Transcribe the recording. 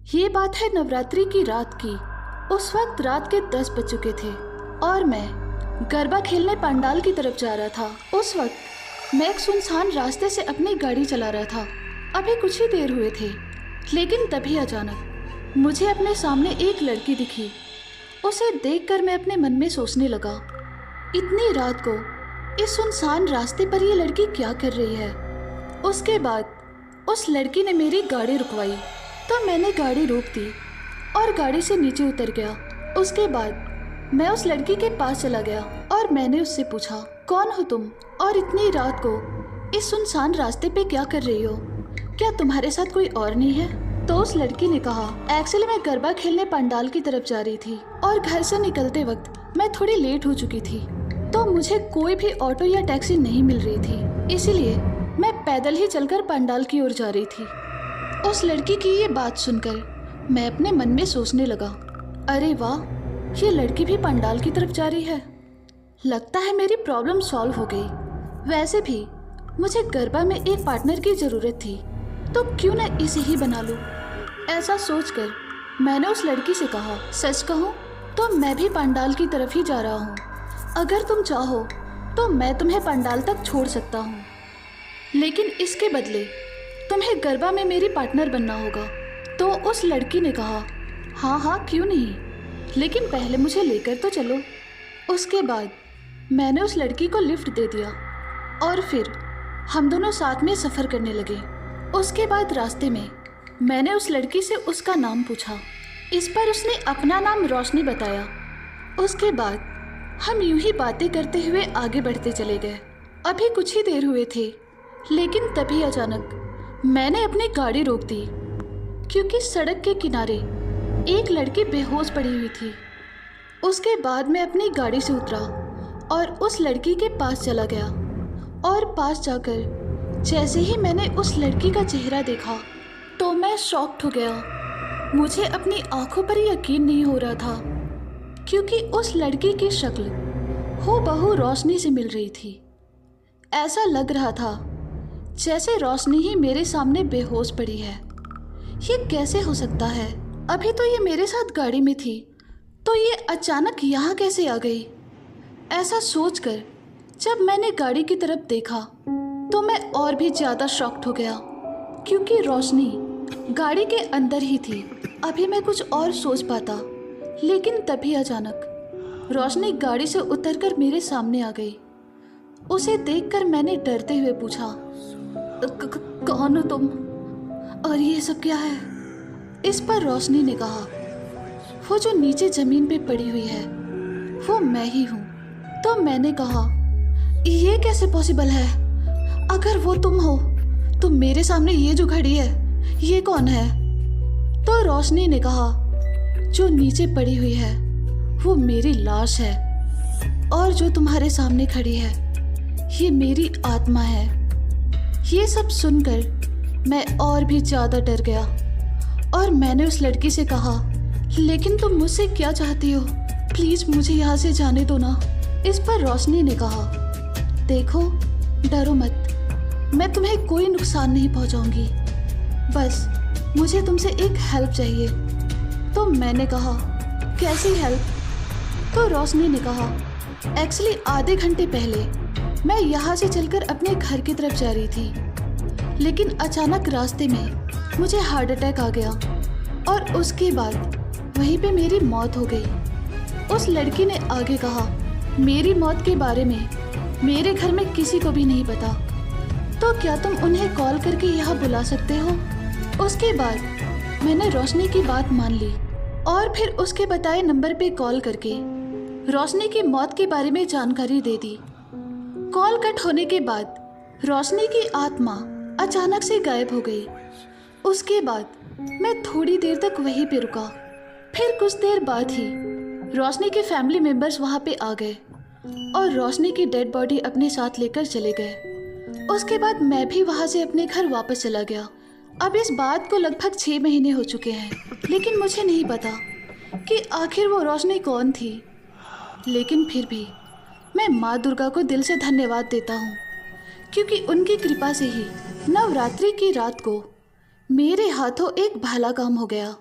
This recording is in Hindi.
ये बात है नवरात्रि की रात की। उस वक्त रात के 10 बज चुके थे और मैं गरबा खेलने पंडाल की तरफ जा रहा था। उस वक्त मैं एक सुनसान रास्ते से अपनी गाड़ी चला रहा था। अभी कुछ ही देर हुए थे, लेकिन तभी अचानक मुझे अपने सामने एक लड़की दिखी। उसे देखकर मैं अपने मन में सोचने लगा, इतनी रात को इस सुनसान रास्ते पर ये लड़की क्या कर रही है। उसके बाद उस लड़की ने मेरी गाड़ी रुकवाई, तो मैंने गाड़ी रोक दी और गाड़ी से नीचे उतर गया। उसके बाद मैं उस लड़की के पास चला गया और मैंने उससे पूछा, कौन हो तुम और इतनी रात को इस सुनसान रास्ते पे क्या कर रही हो? क्या तुम्हारे साथ कोई और नहीं है? तो उस लड़की ने कहा, एक्चुअली मैं गरबा खेलने पंडाल की तरफ जा रही थी और घर से निकलते वक्त मैं थोड़ी लेट हो चुकी थी, तो मुझे कोई भी ऑटो या टैक्सी नहीं मिल रही थी, इसीलिए मैं पैदल ही चलकर पंडाल की ओर जा रही थी। उस लड़की की ये बात सुनकर मैं अपने मन में सोचने लगा, अरे वाह, ये लड़की भी पंडाल की तरफ जा रही है। लगता है मेरी प्रॉब्लम सॉल्व हो गई। वैसे भी मुझे गरबा में एक पार्टनर की ज़रूरत थी, तो क्यों न इसे ही बना लूँ। ऐसा सोचकर मैंने उस लड़की से कहा, सच कहूँ तो मैं भी पंडाल की तरफ ही जा रहा हूँ। अगर तुम चाहो तो मैं तुम्हें पंडाल तक छोड़ सकता हूँ, लेकिन इसके बदले तुम्हें गरबा में मेरी पार्टनर बनना होगा। तो उस लड़की ने कहा, हाँ हाँ क्यों नहीं, लेकिन पहले मुझे लेकर तो चलो। उसके बाद मैंने उस लड़की को लिफ्ट दे दिया और फिर हम दोनों साथ में सफ़र करने लगे। उसके बाद रास्ते में मैंने उस लड़की से उसका नाम पूछा। इस पर उसने अपना नाम रोशनी बताया। उसके बाद हम यूं ही बातें करते हुए आगे बढ़ते चले गए। अभी कुछ ही देर हुए थे, लेकिन तभी अचानक मैंने अपनी गाड़ी रोक दी, क्योंकि सड़क के किनारे एक लड़की बेहोश पड़ी हुई थी। उसके बाद मैं अपनी गाड़ी से उतरा और उस लड़की के पास चला गया और पास जाकर जैसे ही मैंने उस लड़की का चेहरा देखा तो मैं शॉक्ड हो गया। मुझे अपनी आंखों पर यकीन नहीं हो रहा था, क्योंकि उस लड़की की शक्ल हूबहू रोशनी से मिल रही थी। ऐसा लग रहा था जैसे रोशनी ही मेरे सामने बेहोश पड़ी है। ये कैसे हो सकता है? अभी तो ये मेरे साथ गाड़ी में थी, तो ये अचानक यहाँ कैसे आ गई? ऐसा सोचकर जब मैंने गाड़ी की तरफ देखा तो मैं और भी ज़्यादा शॉक्ड हो गया, क्योंकि रोशनी गाड़ी के अंदर ही थी। अभी मैं कुछ और सोच पाता, लेकिन तभी अचानक रोशनी गाड़ी से उतरकर मेरे सामने आ गई। उसे देखकर मैंने डरते हुए पूछा, कौन हो तुम और ये सब क्या है? इस पर रोशनी ने कहा, वो जो नीचे जमीन पे पड़ी हुई है वो मैं ही हूँ। तो मैंने कहा, ये कैसे पॉसिबल है? अगर वो तुम हो तो मेरे सामने ये जो खड़ी है ये कौन है? तो रोशनी ने कहा, जो नीचे पड़ी हुई है वो मेरी लाश है, और जो तुम्हारे सामने खड़ी है ये मेरी आत्मा है। ये सब सुनकर मैं और भी ज़्यादा डर गया और मैंने उस लड़की से कहा, लेकिन तुम मुझसे क्या चाहती हो? प्लीज़ मुझे यहाँ से जाने दो ना। इस पर रोशनी ने कहा, देखो डरो मत, मैं तुम्हें कोई नुकसान नहीं पहुँचाऊँगी, बस मुझे तुमसे एक हेल्प चाहिए। तो मैंने कहा, कैसी हेल्प? तो रोशनी ने कहा, एक्चुअली आधे घंटे पहले मैं यहाँ से चलकर अपने घर की तरफ जा रही थी, लेकिन अचानक रास्ते में मुझे हार्ट अटैक आ गया और उसके बाद वहीं पे मेरी मौत हो गई। उस लड़की ने आगे कहा, मेरी मौत के बारे में मेरे घर में किसी को भी नहीं पता, तो क्या तुम उन्हें कॉल करके यहाँ बुला सकते हो? उसके बाद मैंने रोशनी की बात मान ली और फिर उसके बताए नंबर पे कॉल करके रोशनी की मौत के बारे में जानकारी दे दी। कॉल कट होने के बाद रोशनी की आत्मा अचानक से गायब हो गई। उसके बाद मैं थोड़ी देर तक वहीं पे रुका। फिर कुछ देर बाद ही रोशनी के फैमिली मेंबर्स वहाँ पे आ गए और रोशनी की डेड बॉडी अपने साथ लेकर चले गए। उसके बाद मैं भी वहाँ से अपने घर वापस चला गया। अब इस बात को लगभग 6 महीने हो चुके हैं, लेकिन मुझे नहीं पता कि आखिर वो रोशनी कौन थी। लेकिन फिर भी मैं माँ दुर्गा को दिल से धन्यवाद देता हूँ, क्योंकि उनकी कृपा से ही नवरात्रि की रात को मेरे हाथों एक भला काम हो गया।